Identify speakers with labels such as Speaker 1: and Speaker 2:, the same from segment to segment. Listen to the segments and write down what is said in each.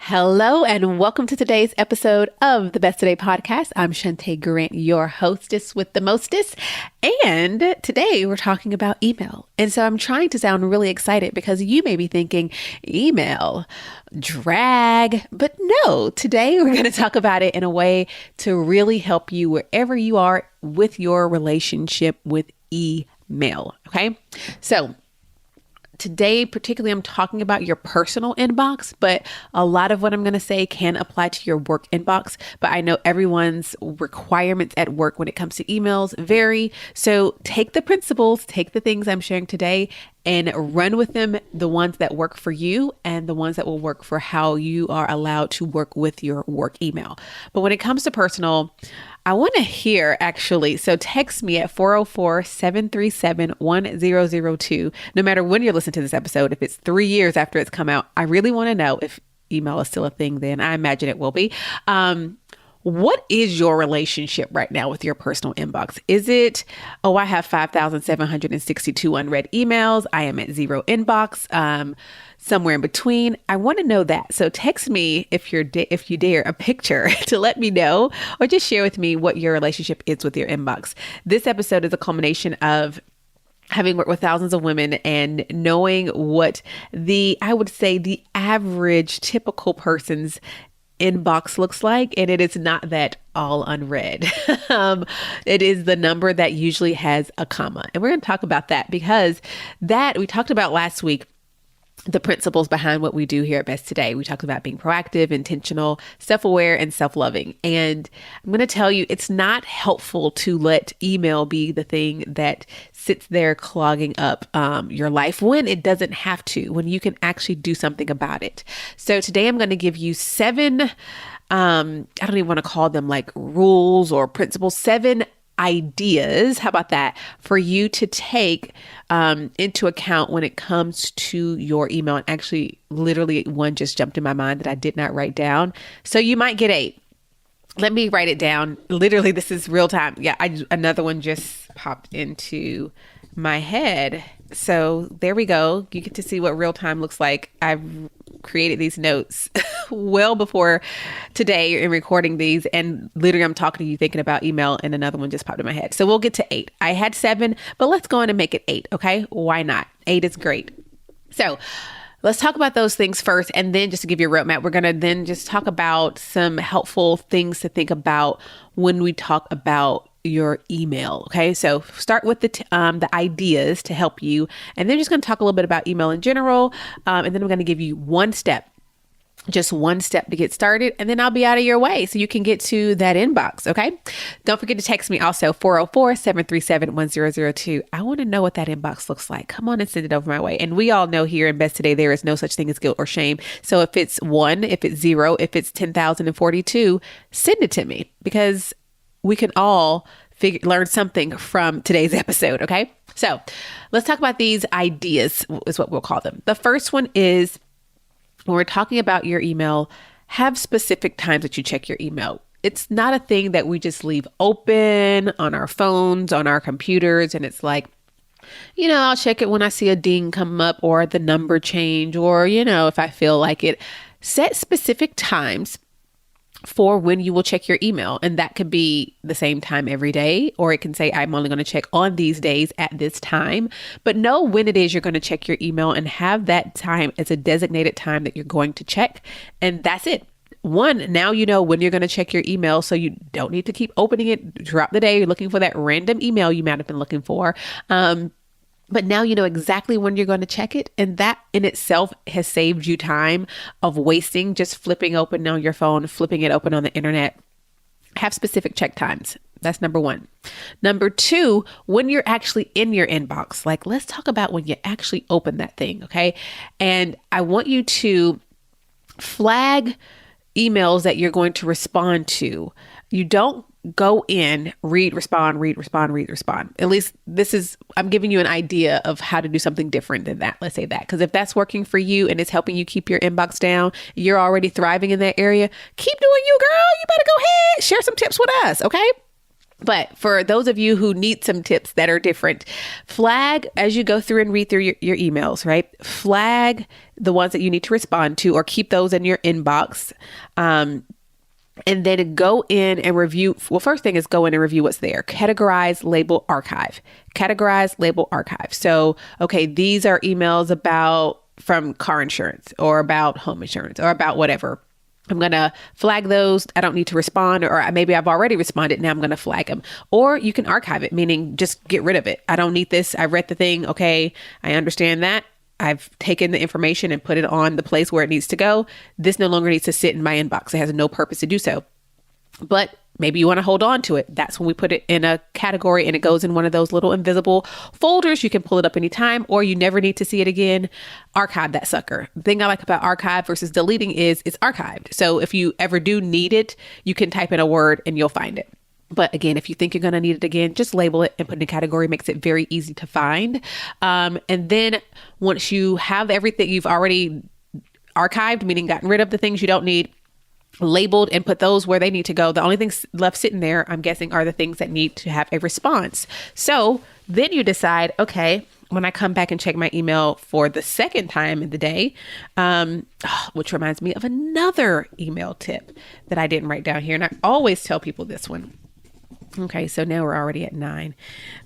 Speaker 1: Hello and welcome to today's episode of the Best Today podcast. I'm Shantae Grant, your hostess with the mostest. And today we're talking about email. And so I'm trying to sound really excited because you may be thinking email, drag, but no, today we're going to talk about it in a way to really help you wherever you are with your relationship with email. Okay. So today, particularly, I'm talking about your personal inbox, but a lot of what I'm going to say can apply to your work inbox. But I know everyone's requirements at work when it comes to emails vary. So take the principles, take the things I'm sharing today and run with them, the ones that work for you and the ones that will work for how you are allowed to work with your work email. But when it comes to personal, I want to hear actually. So text me at 404-737-1002. No matter when you're listening to this episode, if it's 3 years after it's come out, I really want to know if email is still a thing then. I imagine it will be. What is your relationship right now with your personal inbox? Is it, I have 5,762 unread emails. I am at zero inbox. Somewhere in between. I want to know that. So text me if you dare a picture to let me know, or just share with me what your relationship is with your inbox. This episode is a culmination of having worked with thousands of women and knowing what I would say the average typical person's inbox looks like. And it is not that all unread. It is the number that usually has a comma. And we're going to talk about that because that we talked about last week. The principles behind what we do here at Best Today. We talked about being proactive, intentional, self-aware, and self-loving. And I'm going to tell you, it's not helpful to let email be the thing that sits there clogging up your life when it doesn't have to, when you can actually do something about it. So today I'm going to give you 7, I don't even want to call them like rules or principles, 7 ideas, how about that, for you to take into account when it comes to your email. And actually, literally one just jumped in my mind that I did not write down. So you might get 8. Let me write it down. Literally, this is real time. Yeah, another one just popped into my head. So there we go. You get to see what real time looks like. I've created these notes well before today in recording these. And literally I'm talking to you thinking about email and another one just popped in my head. So we'll get to 8. I had 7, but let's go on and make it 8. Okay. Why not? 8 is great. So let's talk about those things first. And then just to give you a roadmap, we're going to then just talk about some helpful things to think about when we talk about your email. Okay. So start with the ideas to help you. And then just going to talk a little bit about email in general. And then I'm going to give you just one step to get started, and then I'll be out of your way so you can get to that inbox. Okay. Don't forget to text me also 404-737-1002. I want to know what that inbox looks like. Come on and send it over my way. And we all know here in Best Today, there is no such thing as guilt or shame. So if it's 1, if it's 0, if it's 10,042, send it to me because we can all learn something from today's episode. Okay. So let's talk about these ideas is what we'll call them. The first one is, when we're talking about your email, have specific times that you check your email. It's not a thing that we just leave open on our phones, on our computers. And it's like, I'll check it when I see a ding come up or the number change, or, if I feel like it. Set specific times for when you will check your email. And that could be the same time every day, or it can say, I'm only going to check on these days at this time, but know when it is you're going to check your email and have that time as a designated time that you're going to check. And that's it. Now you know when you're going to check your email, so you don't need to keep opening it throughout the day, looking for that random email you might have been looking for. But now you know exactly when you're going to check it. And that in itself has saved you time of wasting just flipping open on your phone, flipping it open on the internet. Have specific check times. That's number 1. Number 2, when you're actually in your inbox, like let's talk about when you actually open that thing. Okay. And I want you to flag emails that you're going to respond to. You don't go in, read, respond. At least I'm giving you an idea of how to do something different than that. Let's say that, because if that's working for you and it's helping you keep your inbox down, you're already thriving in that area, keep doing you, girl. You better go ahead, share some tips with us. Okay. But for those of you who need some tips that are different, flag as you go through and read through your emails, right? Flag the ones that you need to respond to or keep those in your inbox. And then go in and review. Well, first thing is go in and review what's there. Categorize, label, archive. Categorize, label, archive. So, okay, these are emails from car insurance or about home insurance or about whatever. I'm going to flag those. I don't need to respond, or maybe I've already responded. Now I'm going to flag them. Or you can archive it, meaning just get rid of it. I don't need this. I read the thing. Okay, I understand that. I've taken the information and put it on the place where it needs to go. This no longer needs to sit in my inbox. It has no purpose to do so. But maybe you want to hold on to it. That's when we put it in a category and it goes in one of those little invisible folders. You can pull it up anytime or you never need to see it again. Archive that sucker. The thing I like about archive versus deleting is it's archived. So if you ever do need it, you can type in a word and you'll find it. But again, if you think you're going to need it again, just label it and put it in a category. Makes it very easy to find. And then once you have everything you've already archived, meaning gotten rid of the things you don't need, labeled and put those where they need to go. The only things left sitting there, I'm guessing, are the things that need to have a response. So then you decide, okay, when I come back and check my email for the second time in the day, which reminds me of another email tip that I didn't write down here. And I always tell people this one. Okay, so now we're already at 9.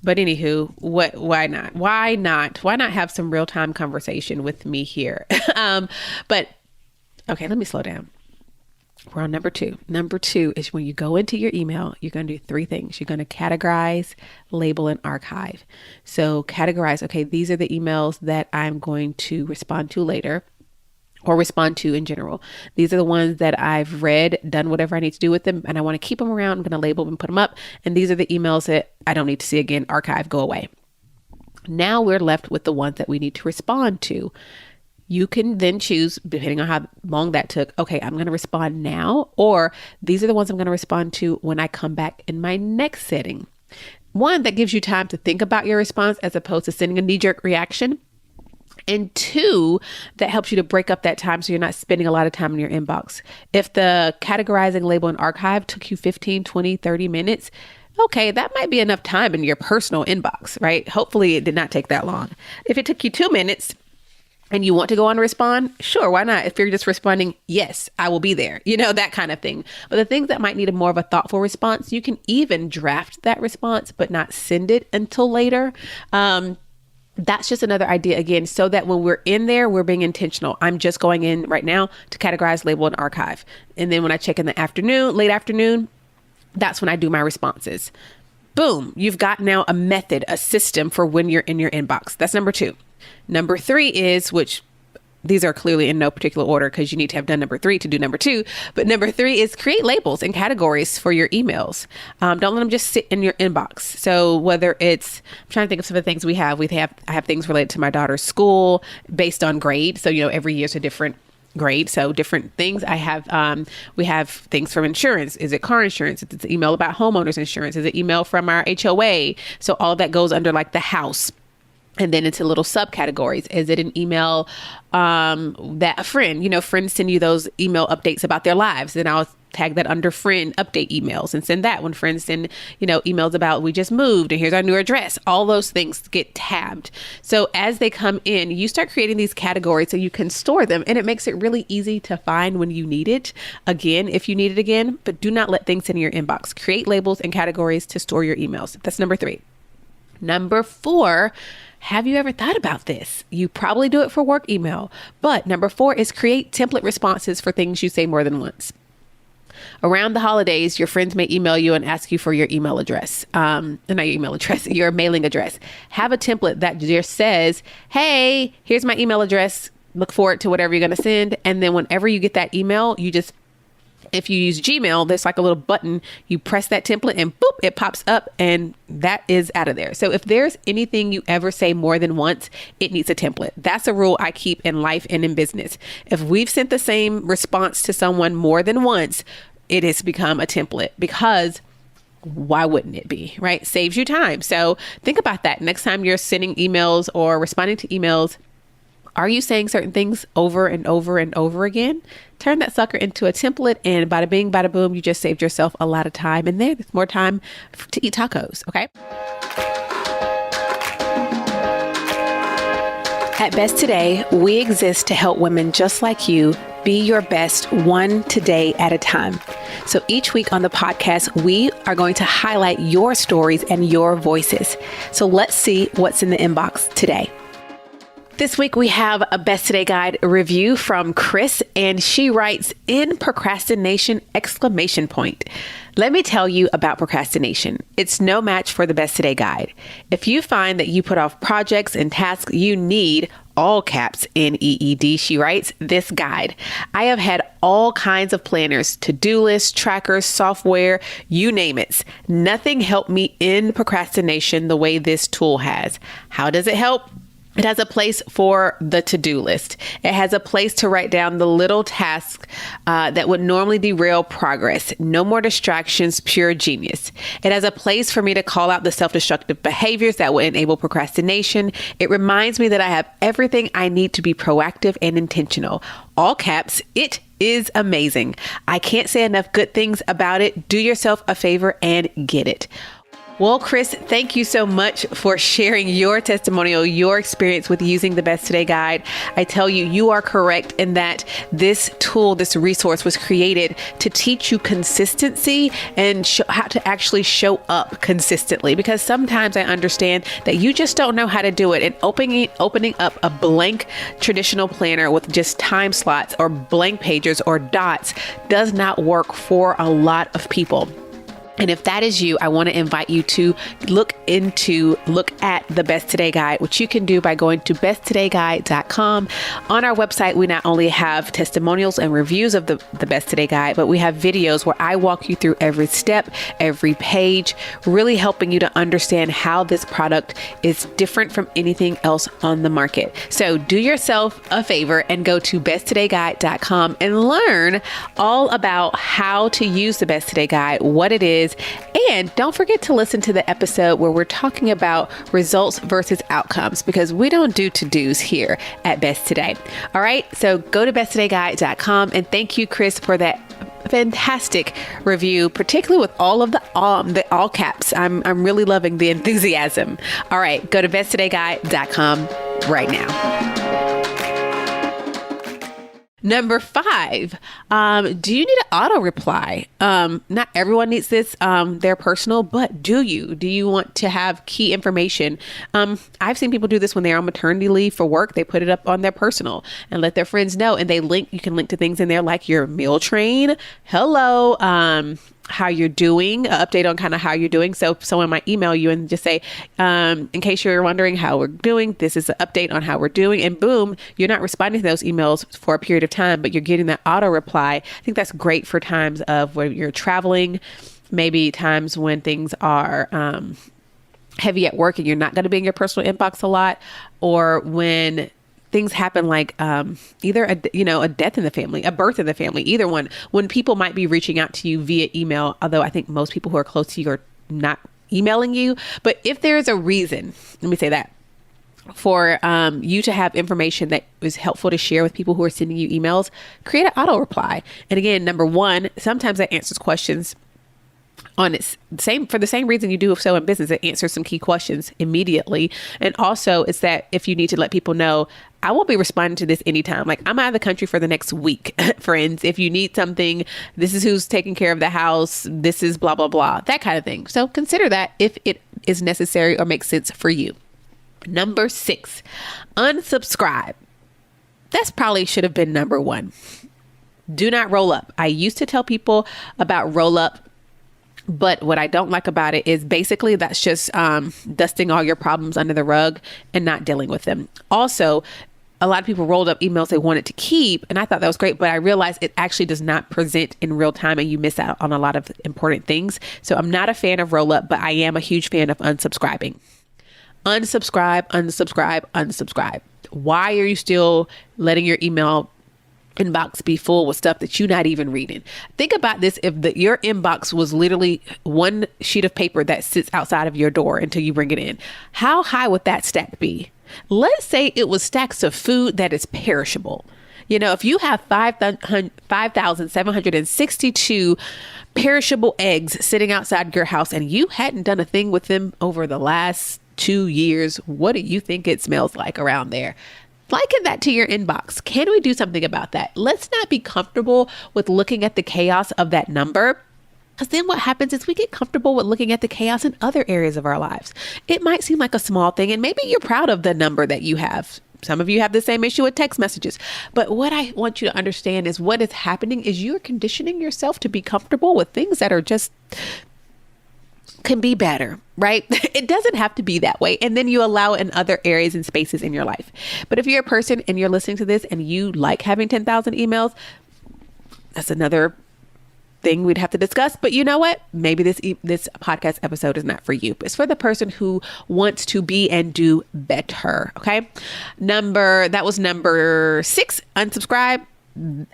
Speaker 1: But anywho, why not? Why not have some real-time conversation with me here? But okay, let me slow down. We're on number 2. Number 2 is when you go into your email, you're going to do 3 things. You're going to categorize, label, and archive. So categorize, okay, these are the emails that I'm going to respond to later or respond to in general. These are the ones that I've read, done whatever I need to do with them, and I want to keep them around. I'm going to label them and put them up. And these are the emails that I don't need to see again. Archive, go away. Now we're left with the ones that we need to respond to. You can then choose, depending on how long that took, okay, I'm going to respond now, or these are the ones I'm going to respond to when I come back in my next setting. 1, that gives you time to think about your response as opposed to sending a knee-jerk reaction. And 2, that helps you to break up that time so you're not spending a lot of time in your inbox. If the categorizing, label, and archive took you 15, 20, 30 minutes, okay, that might be enough time in your personal inbox, right? Hopefully it did not take that long. If it took you 2 minutes, and you want to go on and respond, sure, why not? If you're just responding, yes, I will be there, that kind of thing. But the things that might need a more of a thoughtful response, you can even draft that response, but not send it until later. That's just another idea, again, so that when we're in there, we're being intentional. I'm just going in right now to categorize, label, and archive. And then when I check in the afternoon, late afternoon, that's when I do my responses. Boom, you've got now a method, a system for when you're in your inbox. That's number 2. Number 3 is, which these are clearly in no particular order because you need to have done number 3 to do number 2. But number 3 is create labels and categories for your emails. Don't let them just sit in your inbox. So whether it's, I'm trying to think of some of the things I have things related to my daughter's school based on grade. So, every year's a different grade. So different things. We have things from insurance. Is it car insurance? It's an email about homeowners insurance. Is it email from our HOA? So all of that goes under like the house. And then into little subcategories. Is it an email that a friend, friends send you those email updates about their lives. Then I'll tag that under friend update emails and send that when friends send, emails about we just moved and here's our new address. All those things get tabbed. So as they come in, you start creating these categories so you can store them. And it makes it really easy to find when you need it again, if you need it again. But do not let things sit in your inbox. Create labels and categories to store your emails. That's number 3. Number 4, have you ever thought about this? You probably do it for work email, but number 4 is create template responses for things you say more than once. Around the holidays, your friends may email you and ask you for your email address, your mailing address. Have a template that just says, hey, here's my email address. Look forward to whatever you're going to send. And then whenever you get that email, if you use Gmail, there's like a little button. You press that template and boop, it pops up and that is out of there. So if there's anything you ever say more than once, it needs a template. That's a rule I keep in life and in business. If we've sent the same response to someone more than once, it has become a template because why wouldn't it be, right? Saves you time. So think about that. Next time you're sending emails or responding to emails, Are you saying certain things over and over and over again? Turn that sucker into a template, and bada bing, bada boom, you just saved yourself a lot of time. And there's more time to eat tacos, okay? At Best Today, we exist to help women just like you be your best one today at a time. So each week on the podcast, we are going to highlight your stories and your voices. So let's see what's in the inbox today. This week we have a Best Today Guide review from Chris, and she writes, "In procrastination, exclamation point. Let me tell you about procrastination. It's no match for the Best Today Guide. If you find that you put off projects and tasks you need, all caps NEED, she writes, this guide. I have had all kinds of planners, to-do lists, trackers, software, you name it. Nothing helped me end procrastination the way this tool has. How does it help? It has a place for the to-do list. It has a place to write down the little tasks that would normally derail progress. No more distractions, pure genius. It has a place for me to call out the self-destructive behaviors that will enable procrastination. It reminds me that I have everything I need to be proactive and intentional. All caps, it is amazing. I can't say enough good things about it. Do yourself a favor and get it." Well, Chris, thank you so much for sharing your testimonial, your experience with using the Best Today Guide. I tell you, you are correct in that this tool, this resource was created to teach you consistency and how to actually show up consistently. Because sometimes I understand that you just don't know how to do it. And opening up a blank traditional planner with just time slots or blank pages or dots does not work for a lot of people. And if that is you, I want to invite you to look at the Best Today Guide, which you can do by going to besttodayguide.com. On our website, we not only have testimonials and reviews of the Best Today Guide, but we have videos where I walk you through every step, every page, really helping you to understand how this product is different from anything else on the market. So do yourself a favor and go to besttodayguide.com and learn all about how to use the Best Today Guide, what it is. And don't forget to listen to the episode where we're talking about results versus outcomes, because we don't do to-dos here at Best Today. All right. So go to besttodayguide.com, and thank you, Chris, for that fantastic review, particularly with all of the all caps. I'm really loving the enthusiasm. All right. Go to besttodayguide.com right now. Number 5, do you need an auto reply? Not everyone needs this. They're personal, but do you? Do you want to have key information? I've seen people do this when they're on maternity leave for work. They put it up on their personal and let their friends know. And you can link to things in there like your meal train. Hello. How you're doing, an update on kind of how you're doing. So if someone might email you and just say, in case you're wondering how we're doing, this is an update on how we're doing. And boom, you're not responding to those emails for a period of time, but you're getting that auto reply. I think that's great for times of where you're traveling, maybe times when things are heavy at work and you're not going to be in your personal inbox a lot, or when things happen like either a death in the family, a birth in the family, either one, when people might be reaching out to you via email, although I think most people who are close to you are not emailing you. But if there is a reason, let me say that, for you to have information that is helpful to share with people who are sending you emails, create an auto reply. And again, number 1, sometimes that answers questions on its same, for the same reason you do so in business. It answers some key questions immediately. And also it's that if you need to let people know, I won't be responding to this anytime. Like, I'm out of the country for the next week, friends. If you need something, this is who's taking care of the house. This is blah, blah, blah, that kind of thing. So consider that if it is necessary or makes sense for you. Number 6, unsubscribe. That's probably should have been number 1. Do not roll up. I used to tell people about roll up, but what I don't like about it is basically that's just dusting all your problems under the rug and not dealing with them. Also, a lot of people rolled up emails they wanted to keep, and I thought that was great, but I realized it actually does not present in real time and you miss out on a lot of important things. So I'm not a fan of roll up, but I am a huge fan of unsubscribing. Unsubscribe, unsubscribe, unsubscribe. Why are you still letting your email inbox be full with stuff that you're not even reading? Think about this. If your inbox was literally one sheet of paper that sits outside of your door until you bring it in, how high would that stack be? Let's say it was stacks of food that is perishable. You know, if you have 5,762 perishable eggs sitting outside your house and you hadn't done a thing with them over the last 2 years, what do you think it smells like around there? Liken that to your inbox. Can we do something about that? Let's not be comfortable with looking at the chaos of that number. Because then what happens is we get comfortable with looking at the chaos in other areas of our lives. It might seem like a small thing, and maybe you're proud of the number that you have. Some of you have the same issue with text messages. But what I want you to understand is what is happening is you're conditioning yourself to be comfortable with things that are just can be better, right? It doesn't have to be that way. And then you allow it in other areas and spaces in your life. But if you're a person and you're listening to this and you like having 10,000 emails, that's another thing we'd have to discuss. But you know what? Maybe this podcast episode is not for you. It's for the person who wants to be and do better. Okay. That was number 6, unsubscribe.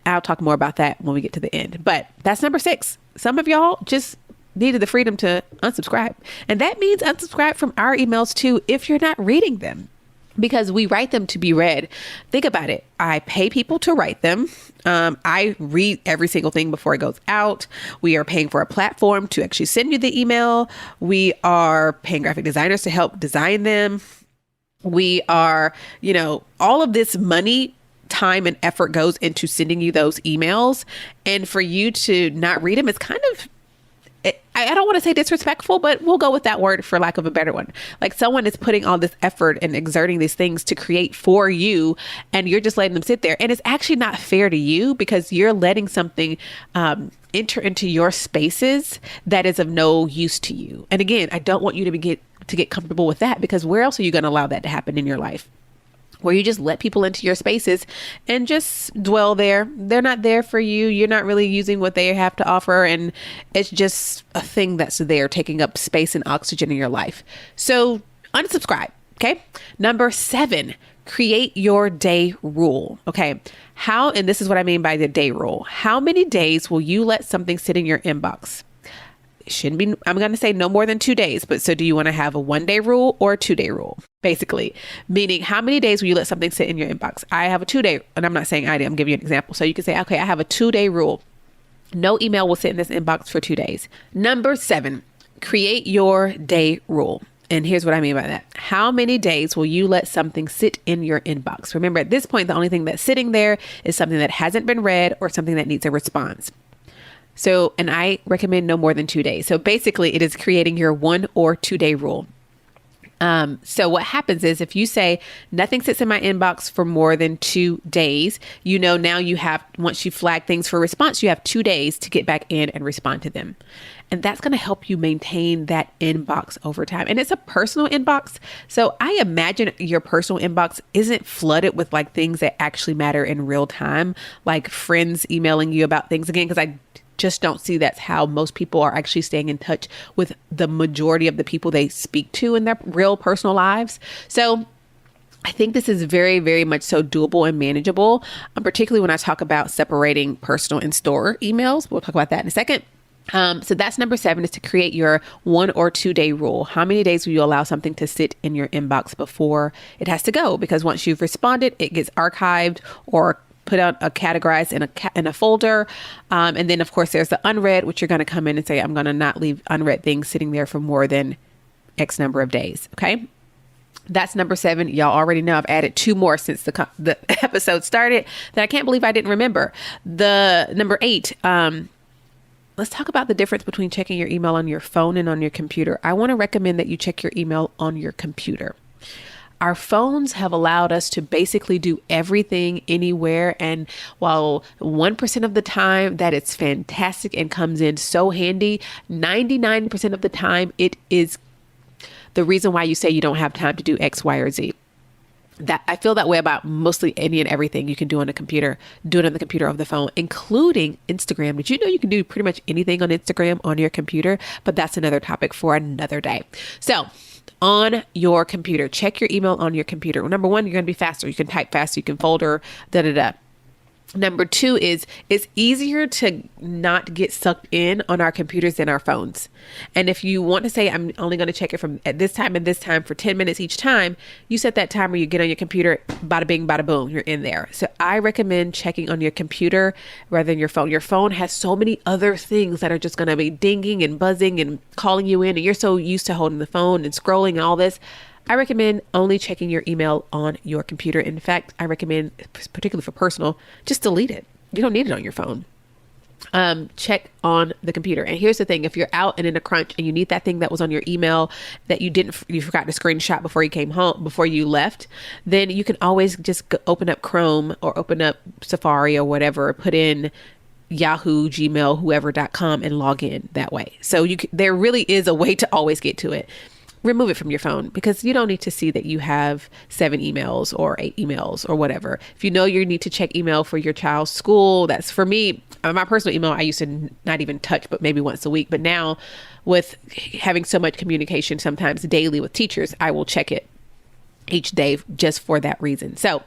Speaker 1: I'll talk more about that when we get to the end, but that's number 6. Some of y'all just needed the freedom to unsubscribe. And that means unsubscribe from our emails too, if you're not reading them, because we write them to be read. Think about it. I pay people to write them. I read every single thing before it goes out. We are paying for a platform to actually send you the email. We are paying graphic designers to help design them. We are, all of this money, time, and effort goes into sending you those emails. And for you to not read them is kind of, I don't want to say disrespectful, but we'll go with that word for lack of a better one. Like someone is putting all this effort and exerting these things to create for you, and you're just letting them sit there. And it's actually not fair to you because you're letting something enter into your spaces that is of no use to you. And again, I don't want you to get comfortable with that, because where else are you going to allow that to happen in your life? Where you just let people into your spaces and just dwell there. They're not there for you. You're not really using what they have to offer. And it's just a thing that's there taking up space and oxygen in your life. So unsubscribe. Okay. Number 7, create your day rule. Okay. And this is what I mean by the day rule. How many days will you let something sit in your inbox? Shouldn't be, I'm going to say no more than 2 days. But so do you want to have a 1-day rule or a 2-day rule? Basically, meaning how many days will you let something sit in your inbox? I have a 2-day, and I'm not saying I do, I'm giving you an example. So you can say, okay, I have a 2-day rule. No email will sit in this inbox for 2 days. Number 7, create your day rule. And here's what I mean by that. How many days will you let something sit in your inbox? Remember, at this point, the only thing that's sitting there is something that hasn't been read or something that needs a response. So, and I recommend no more than 2 days. So basically it is creating your 1 or 2-day rule. So what happens is if you say nothing sits in my inbox for more than 2 days, now you have, once you flag things for response, you have 2 days to get back in and respond to them. And that's going to help you maintain that inbox over time. And it's a personal inbox. So I imagine your personal inbox isn't flooded with like things that actually matter in real time, like friends emailing you about things again, because I just don't see that's how most people are actually staying in touch with the majority of the people they speak to in their real personal lives. So I think this is very, very much so doable and manageable, particularly when I talk about separating personal and store emails. We'll talk about that in a second. So that's number 7, is to create your 1 or 2-day rule. How many days will you allow something to sit in your inbox before it has to go? Because once you've responded, it gets archived or put out categorized in a folder. And then of course there's the unread, which you're going to come in and say, I'm going to not leave unread things sitting there for more than X number of days. Okay. That's number 7. Y'all already know I've added 2 more since the episode started that I can't believe I didn't remember. The number 8, let's talk about the difference between checking your email on your phone and on your computer. I want to recommend that you check your email on your computer. Our phones have allowed us to basically do everything anywhere. And while 1% of the time that it's fantastic and comes in so handy, 99% of the time it is the reason why you say you don't have time to do X, Y, or Z. That I feel that way about mostly any and everything you can do on a computer, do it on the computer or the phone, including Instagram. Did you know you can do pretty much anything on Instagram on your computer? But that's another topic for another day. So on your computer, check your email on your computer. Well, number 1, you're going to be faster. You can type faster, you can folder, Number two is it's easier to not get sucked in on our computers than our phones. And if you want to say, I'm only going to check it from at this time and this time for 10 minutes each time, you set that timer, you get on your computer, bada bing, bada boom, you're in there. So I recommend checking on your computer rather than your phone. Your phone has so many other things that are just going to be dinging and buzzing and calling you in. And you're so used to holding the phone and scrolling and all this. I recommend only checking your email on your computer. In fact, I recommend, particularly for personal, just delete it. You don't need it on your phone. Check on the computer. And here's the thing. If you're out and in a crunch and you need that thing that was on your email that you forgot to screenshot before you came home, before you left, then you can always just open up Chrome or open up Safari or whatever, put in Yahoo, Gmail, whoever.com and log in that way. So there really is a way to always get to it. Remove it from your phone because you don't need to see that you have 7 emails or 8 emails or whatever. If you know you need to check email for your child's school, that's for me. My personal email, I used to not even touch, but maybe once a week. But now with having so much communication, sometimes daily with teachers, I will check it each day just for that reason. So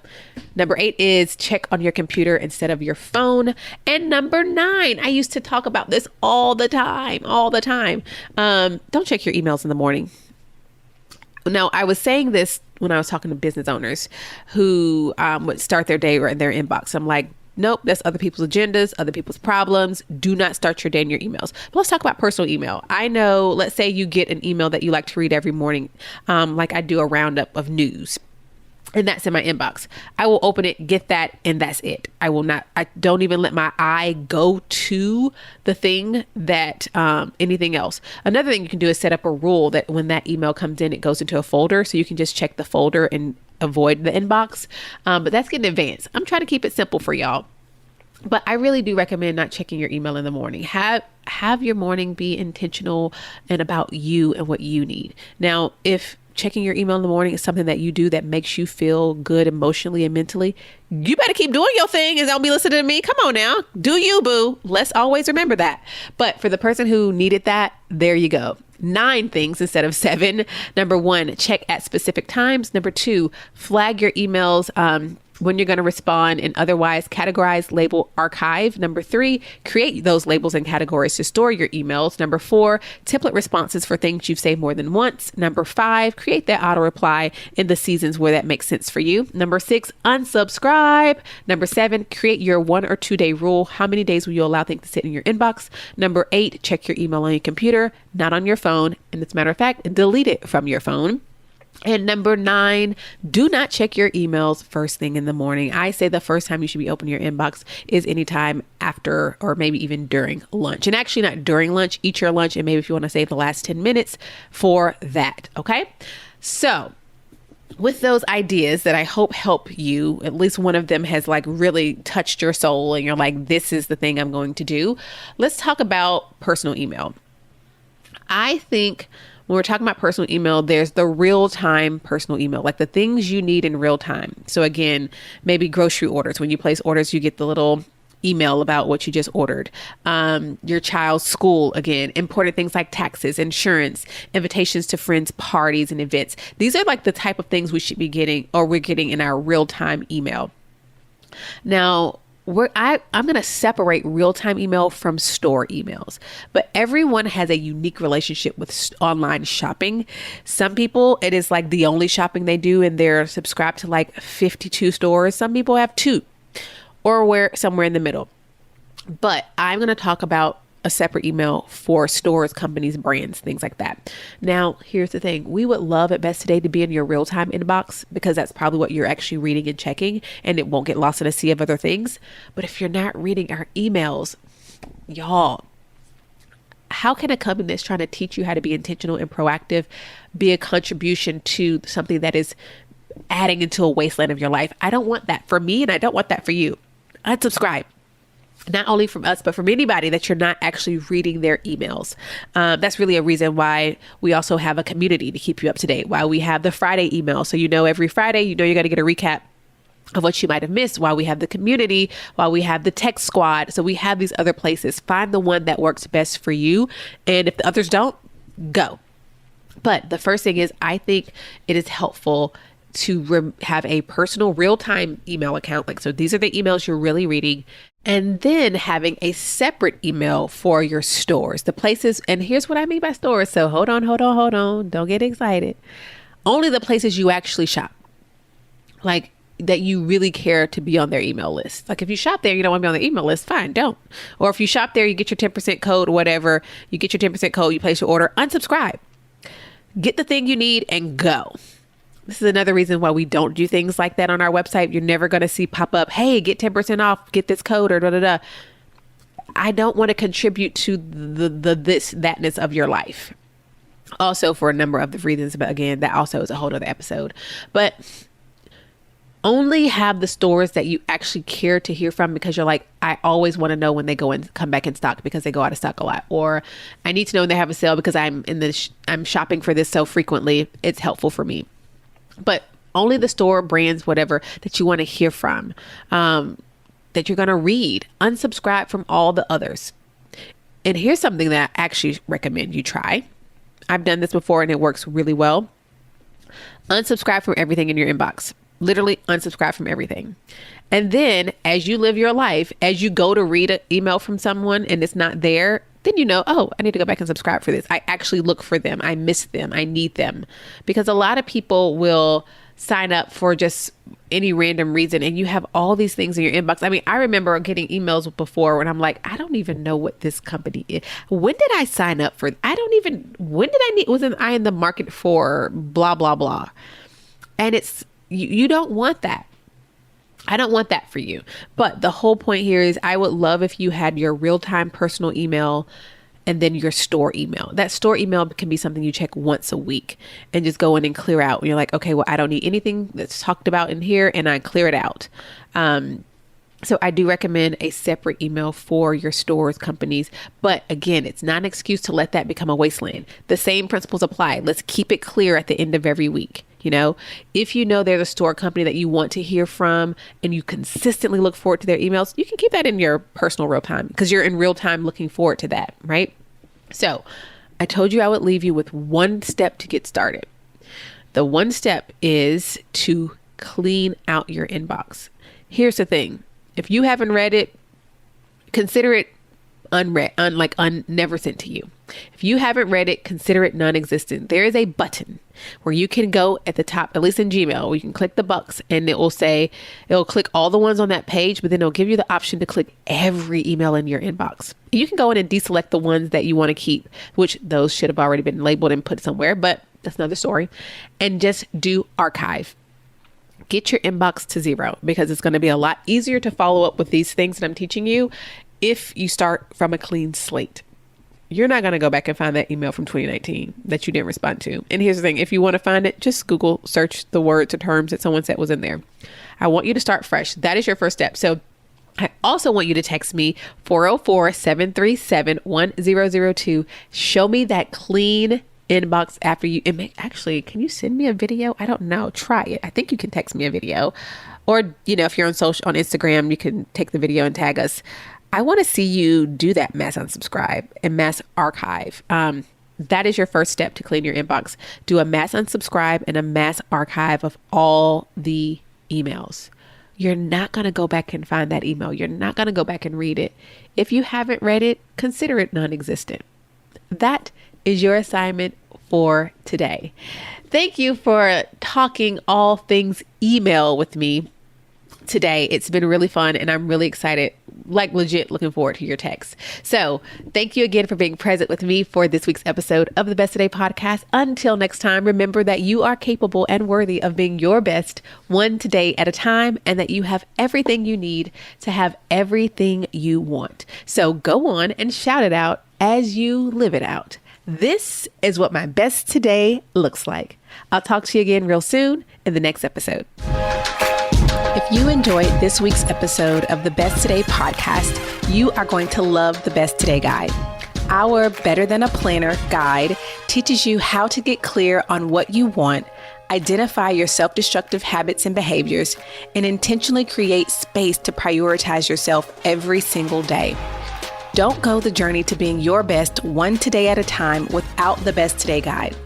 Speaker 1: number 8 is check on your computer instead of your phone. And number 9, I used to talk about this all the time. Don't check your emails in the morning. Now, I was saying this when I was talking to business owners who would start their day in their inbox. I'm like, nope, that's other people's agendas, other people's problems. Do not start your day in your emails. But let's talk about personal email. I know, let's say you get an email that you like to read every morning, like I do a roundup of news. And that's in my inbox. I will open it, get that, and that's it. I don't even let my eye go to the thing that, anything else. Another thing you can do is set up a rule that when that email comes in, it goes into a folder. So you can just check the folder and avoid the inbox. But that's getting advanced. I'm trying to keep it simple for y'all. But I really do recommend not checking your email in the morning. Have your morning be intentional and about you and what you need. Now, if checking your email in the morning is something that you do that makes you feel good emotionally and mentally, you better keep doing your thing and don't be listening to me. Come on now. Do you, boo. Let's always remember that. But for the person who needed that, there you go. 9 things instead of 7. Number 1, check at specific times. Number 2, flag your emails when you're going to respond and otherwise categorize, label, archive. Number 3, create those labels and categories to store your emails. Number 4, template responses for things you've saved more than once. Number 5, create that auto reply in the seasons where that makes sense for you. Number 6, unsubscribe. Number 7, create your 1 or 2 day rule. How many days will you allow things to sit in your inbox? Number 8, check your email on your computer, not on your phone. And as a matter of fact, delete it from your phone. And number 9, do not check your emails first thing in the morning. I say the first time you should be opening your inbox is anytime after or maybe even during lunch. And actually not during lunch, eat your lunch. And maybe if you want to save the last 10 minutes for that. Okay. So with those ideas that I hope help you, at least one of them has like really touched your soul and you're like, this is the thing I'm going to do. Let's talk about personal email. I think when we're talking about personal email, there's the real-time personal email, like the things you need in real time. So again, maybe grocery orders. When you place orders, you get the little email about what you just ordered. Your child's school, again, important things like taxes, insurance, invitations to friends, parties, and events. These are like the type of things we should be getting or we're getting in our real-time email. Now, I'm going to separate real-time email from store emails, but everyone has a unique relationship with online shopping. Some people, it is like the only shopping they do and they're subscribed to like 52 stores. Some people have 2 or somewhere in the middle. But I'm going to talk about a separate email for stores, companies, brands, things like that. Now, here's the thing. We would love at Best Today to be in your real-time inbox because that's probably what you're actually reading and checking and it won't get lost in a sea of other things. But if you're not reading our emails, y'all, how can a company that's trying to teach you how to be intentional and proactive be a contribution to something that is adding into a wasteland of your life? I don't want that for me and I don't want that for you. Unsubscribe. Not only from us, but from anybody that you're not actually reading their emails. That's really a reason why we also have a community to keep you up to date. Why we have the Friday email. So, every Friday, you're going to get a recap of what you might have missed, while we have the community, while we have the tech squad. So we have these other places. Find the one that works best for you. And if the others don't, go. But the first thing is, I think it is helpful to have a personal real-time email account. Like, so these are the emails you're really reading. And then having a separate email for your stores, the places. And here's what I mean by stores. So hold on. Don't get excited. Only the places you actually shop, like that you really care to be on their email list. Like if you shop there, you don't want to be on the email list, fine, don't. Or if you shop there, you get your 10% code, whatever, you get your 10% code, you place your order, unsubscribe, get the thing you need and go. This is another reason why we don't do things like that on our website. You're never going to see pop up, hey, get 10% off, get this code or da. I don't want to contribute to the thatness of your life. Also for a number of the reasons, but again, that also is a whole other episode. But only have the stores that you actually care to hear from, because you're like, I always want to know when they go and come back in stock because they go out of stock a lot. Or I need to know when they have a sale because I'm shopping for this so frequently. It's helpful for me. But only the store, brands, whatever that you want to hear from, that you're going to read. Unsubscribe from all the others. And here's something that I actually recommend you try. I've done this before and it works really well. Unsubscribe from everything in your inbox. Literally unsubscribe from everything. And then as you live your life, as you go to read an email from someone and it's not there, then you know, oh, I need to go back and subscribe for this. I actually look for them. I miss them. I need them. Because a lot of people will sign up for just any random reason and you have all these things in your inbox. I mean, I remember getting emails before when I'm like, I don't even know what this company is. When did I sign up for? Wasn't I in the market for blah, blah, blah. And you don't want that. I don't want that for you. But the whole point here is I would love if you had your real-time personal email and then your store email. That store email can be something you check once a week and just go in and clear out. And you're like, okay, well, I don't need anything that's talked about in here, and I clear it out. So I do recommend a separate email for your stores, companies. But again, it's not an excuse to let that become a wasteland. The same principles apply. Let's keep it clear at the end of every week. You know, if you know there's a store company that you want to hear from and you consistently look forward to their emails, you can keep that in your personal real time because you're in real time looking forward to that, right? So I told you I would leave you with one step to get started. The one step is to clean out your inbox. Here's the thing. If you haven't read it, consider it unread, never sent to you. If you haven't read it, consider it non-existent. There is a button where you can go at the top, at least in Gmail, where you can click the box and it'll click all the ones on that page, but then it'll give you the option to click every email in your inbox. You can go in and deselect the ones that you want to keep, which those should have already been labeled and put somewhere, but that's another story. And just do archive. Get your inbox to 0 because it's going to be a lot easier to follow up with these things that I'm teaching you if you start from a clean slate. You're not going to go back and find that email from 2019 that you didn't respond to. And here's the thing. If you want to find it, just Google search the words or terms that someone said was in there. I want you to start fresh. That is your first step. So I also want you to text me 404-737-1002. Show me that clean inbox after you. Actually, can you send me a video? I don't know. Try it. I think you can text me a video. Or, if you're on Instagram, you can take the video and tag us. I want to see you do that mass unsubscribe and mass archive. That is your first step to clean your inbox. Do a mass unsubscribe and a mass archive of all the emails. You're not going to go back and find that email. You're not going to go back and read it. If you haven't read it, consider it non-existent. That is your assignment for today. Thank you for talking all things email with me today. It's been really fun and I'm really excited, like legit looking forward to your texts. So thank you again for being present with me for this week's episode of the Best Today podcast. Until next time, remember that you are capable and worthy of being your best one today at a time, and that you have everything you need to have everything you want. So go on and shout it out as you live it out. This is what my best today looks like. I'll talk to you again real soon in the next episode. If you enjoyed this week's episode of the Best Today podcast, you are going to love the Best Today guide. Our Better Than a Planner guide teaches you how to get clear on what you want, identify your self-destructive habits and behaviors, and intentionally create space to prioritize yourself every single day. Don't go the journey to being your best one today at a time without the Best Today guide.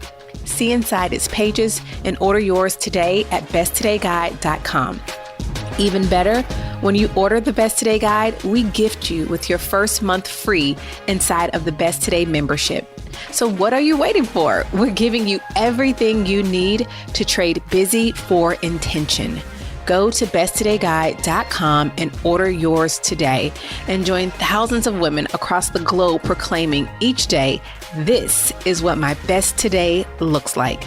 Speaker 1: See inside its pages and order yours today at besttodayguide.com. Even better, when you order the Best Today Guide, we gift you with your first month free inside of the Best Today membership. So what are you waiting for? We're giving you everything you need to trade busy for intention. Go to besttodayguide.com and order yours today and join thousands of women across the globe proclaiming each day, this is what my best today looks like.